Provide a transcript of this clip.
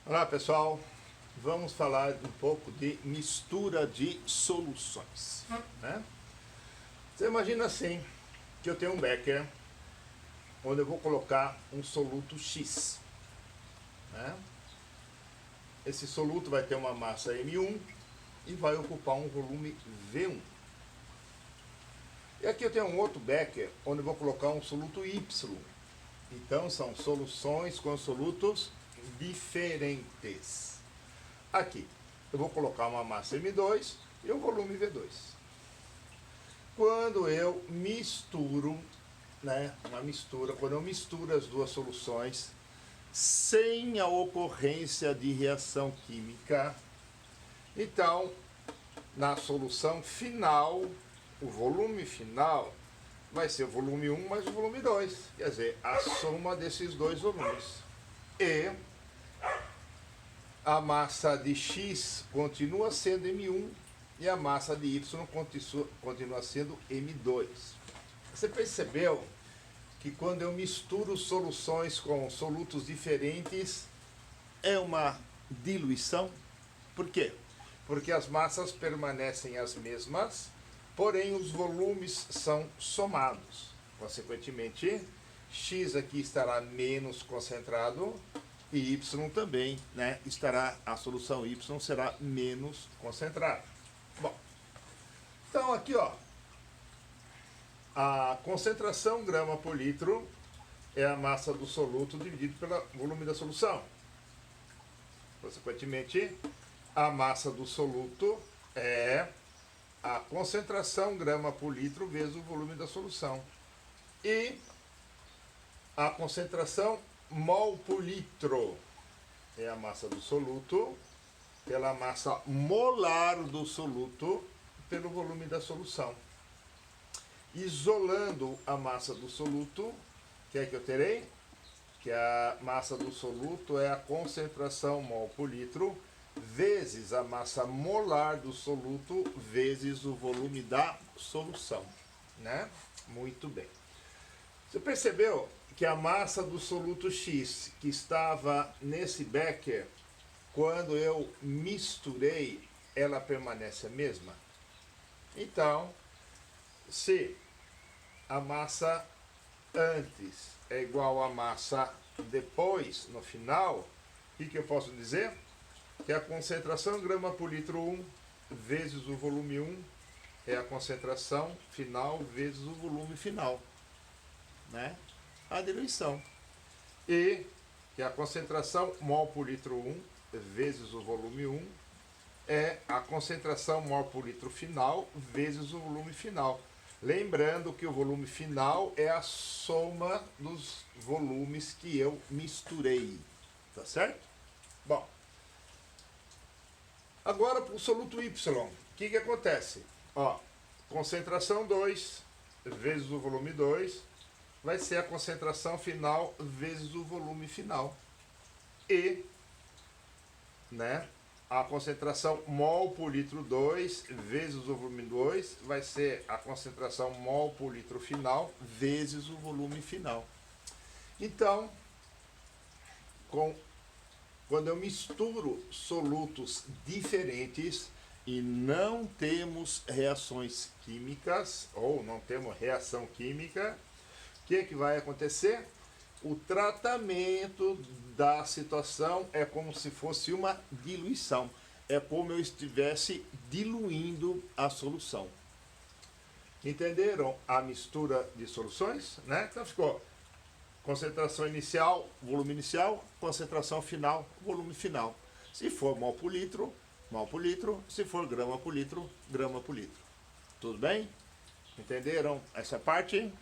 Olá pessoal, vamos falar um pouco de mistura de soluções, né? Você imagina assim, que eu tenho um becker, onde eu vou colocar um soluto X, né? Esse soluto vai ter uma massa M1 e vai ocupar um volume V1. E aqui eu tenho um outro becker, onde eu vou colocar um soluto Y. Então são soluções com solutos diferentes. Aqui eu vou colocar uma massa M2 e um volume V2. Quando eu misturo, quando eu misturo as duas soluções sem a ocorrência de reação química, então na solução final, o volume final vai ser o volume 1 mais o volume 2, quer dizer, a soma desses dois volumes. E a massa de X continua sendo M1 e a massa de Y continua sendo M2. Você percebeu que quando eu misturo soluções com solutos diferentes, é uma diluição? Por quê? Porque as massas permanecem as mesmas, porém os volumes são somados. Consequentemente, X aqui estará menos concentrado e Y também, né, a solução Y será menos concentrada. Bom, então aqui, ó, a concentração grama por litro é a massa do soluto dividido pelo volume da solução. Consequentemente, a massa do soluto é a concentração grama por litro vezes o volume da solução. E a concentração mol por litro é a massa do soluto pela massa molar do soluto pelo volume da solução. Isolando a massa do soluto, o que é que eu terei? Que a massa do soluto é a concentração mol por litro vezes a massa molar do soluto vezes o volume da solução, né? Muito bem. Você percebeu que a massa do soluto X que estava nesse becker, quando eu misturei, ela permanece a mesma? Então, se a massa antes é igual à massa depois, no final, o que eu posso dizer? Que a concentração grama por litro 1 vezes o volume 1 é a concentração final vezes o volume final, né? A diluição. E que a concentração mol por litro 1 vezes o volume 1 é a concentração mol por litro final vezes o volume final. Lembrando que o volume final é a soma dos volumes que eu misturei, tá certo? Bom, agora para o soluto Y, o que acontece? Ó, concentração 2 vezes o volume 2 vai ser a concentração final vezes o volume final. E, né, a concentração mol por litro 2 vezes o volume 2 vai ser a concentração mol por litro final vezes o volume final. Então, quando eu misturo solutos diferentes e não temos reações químicas, ou não temos reação química, o que vai acontecer? O tratamento da situação é como se fosse uma diluição. É como eu estivesse diluindo a solução. Entenderam a mistura de soluções? Né? Então ficou concentração inicial, volume inicial, concentração final, volume final. Se for mol por litro, mol por litro. Se for grama por litro, grama por litro. Tudo bem? Entenderam essa parte?